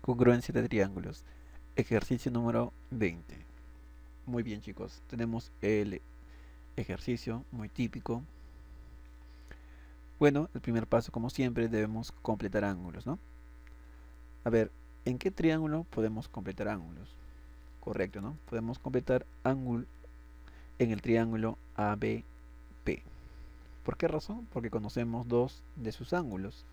Congruencia de triángulos. Ejercicio número 20. Muy bien, chicos. Tenemos el ejercicio muy típico. Bueno, el primer paso, como siempre, debemos completar ángulos, ¿no? A ver, ¿en qué triángulo podemos completar ángulos? Correcto, ¿no? Podemos completar ángulo en el triángulo ABP. ¿Por qué razón? Porque conocemos dos de sus ángulos.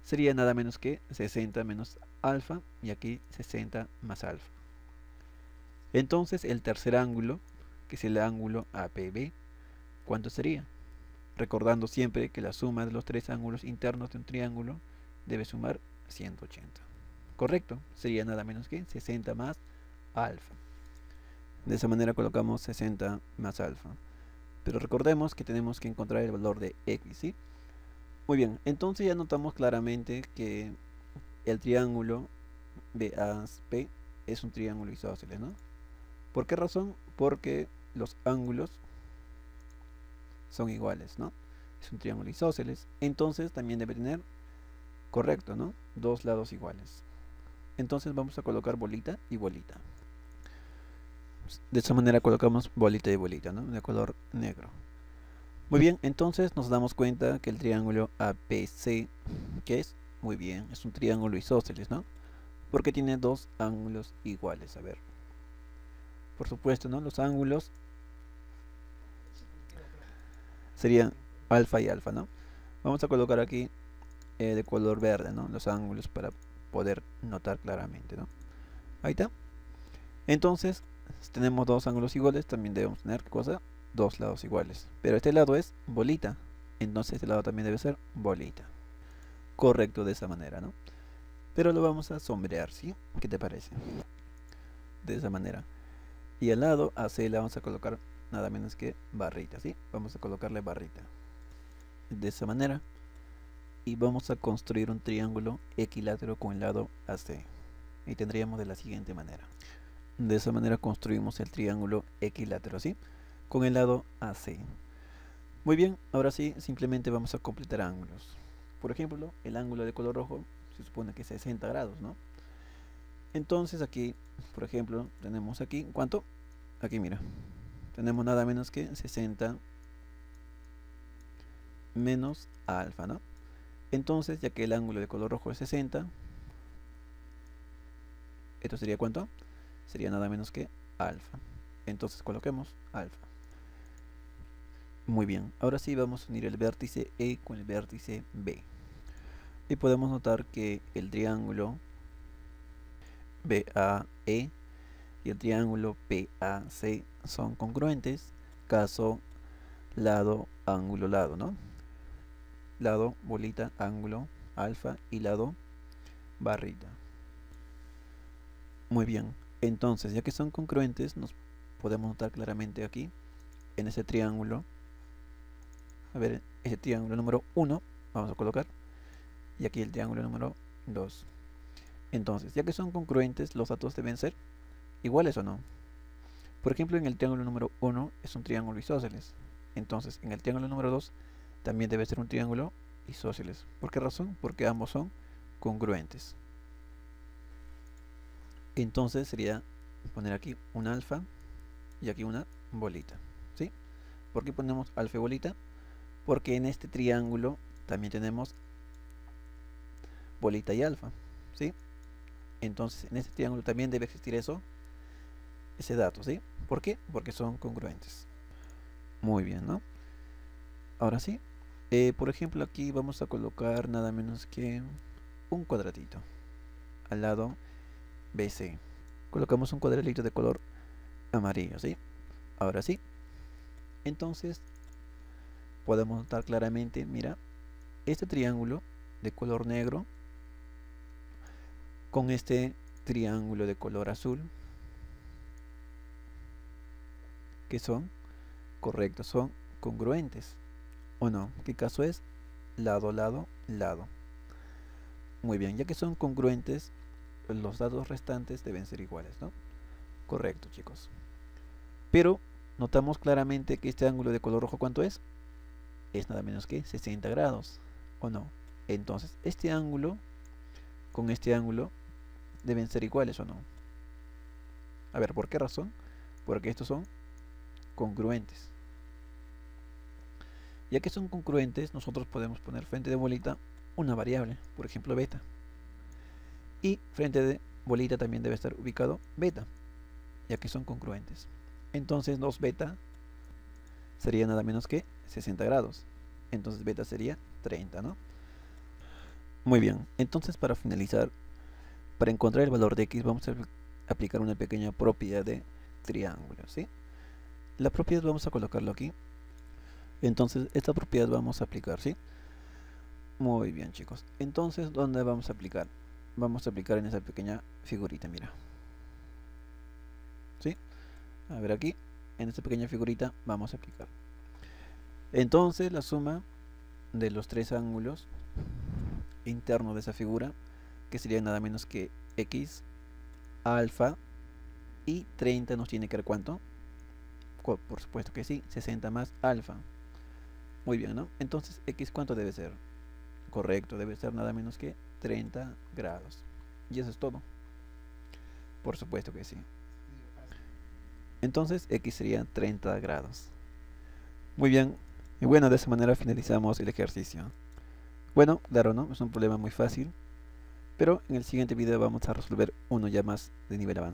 Sería nada menos que 60 menos alfa y aquí 60 más alfa. Entonces el tercer ángulo, que es el ángulo APB, ¿cuánto sería? Recordando siempre que la suma de los tres ángulos internos de un triángulo debe sumar 180. Correcto, sería nada menos que 60 más alfa. De esa manera colocamos 60 más alfa. Pero recordemos que tenemos que encontrar el valor de x, ¿sí? Muy bien, entonces ya notamos claramente que el triángulo BAP es un triángulo isósceles, ¿no? ¿Por qué razón? Porque los ángulos son iguales, ¿no? Es un triángulo isósceles, entonces también debe tener, correcto, ¿no? Dos lados iguales. Entonces vamos a colocar bolita y bolita. De esa manera colocamos bolita y bolita, ¿no? De color negro. Muy bien, entonces nos damos cuenta que el triángulo APC, ¿qué es? Muy bien, es un triángulo isósceles, ¿no? Porque tiene dos ángulos iguales. A ver, por supuesto, ¿no? Los ángulos serían alfa y alfa, ¿no? Vamos a colocar aquí de color verde, ¿no? Los ángulos para poder notar claramente, ¿no? Ahí está. Entonces, si tenemos dos ángulos iguales, también debemos tener, ¿qué cosa? Dos lados iguales. Pero este lado es bolita, entonces este lado también debe ser bolita. Correcto, de esa manera, ¿no? Pero lo vamos a sombrear, ¿sí? ¿Qué te parece? De esa manera. Y al lado AC le vamos a colocar nada menos que barrita, ¿sí? Vamos a colocarle barrita. De esa manera. Y vamos a construir un triángulo equilátero con el lado AC. Y tendríamos de la siguiente manera. De esa manera construimos el triángulo equilátero, ¿sí? Con el lado AC. Muy bien, ahora sí, simplemente vamos a completar ángulos. Por ejemplo, el ángulo de color rojo se supone que es 60 grados, ¿no? Entonces aquí, por ejemplo, tenemos aquí, ¿cuánto? Aquí mira, tenemos nada menos que 60 menos alfa, ¿no? Entonces, ya que el ángulo de color rojo es 60, ¿esto sería cuánto? Sería nada menos que alfa. Entonces coloquemos alfa. Muy bien, ahora sí vamos a unir el vértice E con el vértice B. Y podemos notar que el triángulo BAE y el triángulo PAC son congruentes, caso lado, ángulo, lado, ¿no? Lado, bolita, ángulo, alfa y lado, barrita. Muy bien, entonces ya que son congruentes, nos podemos notar claramente aquí, en ese triángulo, a ver, ese triángulo número 1, vamos a colocar, y aquí el triángulo número 2. Entonces, ya que son congruentes, los datos deben ser iguales o no. Por ejemplo, en el triángulo número 1 es un triángulo isósceles. Entonces, en el triángulo número 2 también debe ser un triángulo isósceles. ¿Por qué razón? Porque ambos son congruentes. Entonces sería poner aquí un alfa y aquí una bolita, ¿sí? ¿Por qué ponemos alfa y bolita? Porque en este triángulo también tenemos bolita y alfa, ¿sí? Entonces en este triángulo también debe existir eso, ese dato, ¿sí? ¿Por qué? Porque son congruentes. Muy bien, ¿no? Ahora sí, por ejemplo aquí vamos a colocar nada menos que un cuadradito al lado BC. Colocamos un cuadradito de color amarillo, ¿sí? Ahora sí, entonces podemos notar claramente, mira, este triángulo de color negro con este triángulo de color azul, que son correctos, son congruentes, ¿o no? ¿Qué caso es? Lado, lado, lado. Muy bien, ya que son congruentes, los datos restantes deben ser iguales, ¿no? Correcto, chicos. Pero notamos claramente que este ángulo de color rojo, ¿cuánto es? Es nada menos que 60 grados, ¿o no? Entonces, este ángulo con este ángulo deben ser iguales o no. A ver, ¿por qué razón? Porque estos son congruentes. Ya que son congruentes, nosotros podemos poner frente de bolita una variable, por ejemplo beta. Y frente de bolita también debe estar ubicado beta, ya que son congruentes. Entonces 2 beta sería nada menos que 60 grados. Entonces beta sería 30, ¿no? Muy bien, entonces para finalizar, para encontrar el valor de x vamos a aplicar una pequeña propiedad de triángulo, ¿sí? La propiedad vamos a colocarlo aquí. Entonces esta propiedad vamos a aplicar, ¿sí? Muy bien, chicos. Entonces, ¿dónde vamos a aplicar? Vamos a aplicar en esa pequeña figurita, mira. ¿Sí? A ver aquí, en esta pequeña figurita vamos a aplicar. Entonces la suma de los 3 ángulos internos de esa figura, que sería nada menos que x, alfa y 30 nos tiene que dar ¿cuánto? Por supuesto que sí, 60 más alfa. Muy bien, ¿no? Entonces x ¿cuánto debe ser? Correcto, debe ser nada menos que 30 grados. Y eso es todo. Por supuesto que sí. Entonces x sería 30 grados. Muy bien. Y bueno, de esa manera finalizamos el ejercicio. Bueno, claro, ¿no? Es un problema muy fácil. Pero en el siguiente video vamos a resolver uno ya más de nivel avanzado.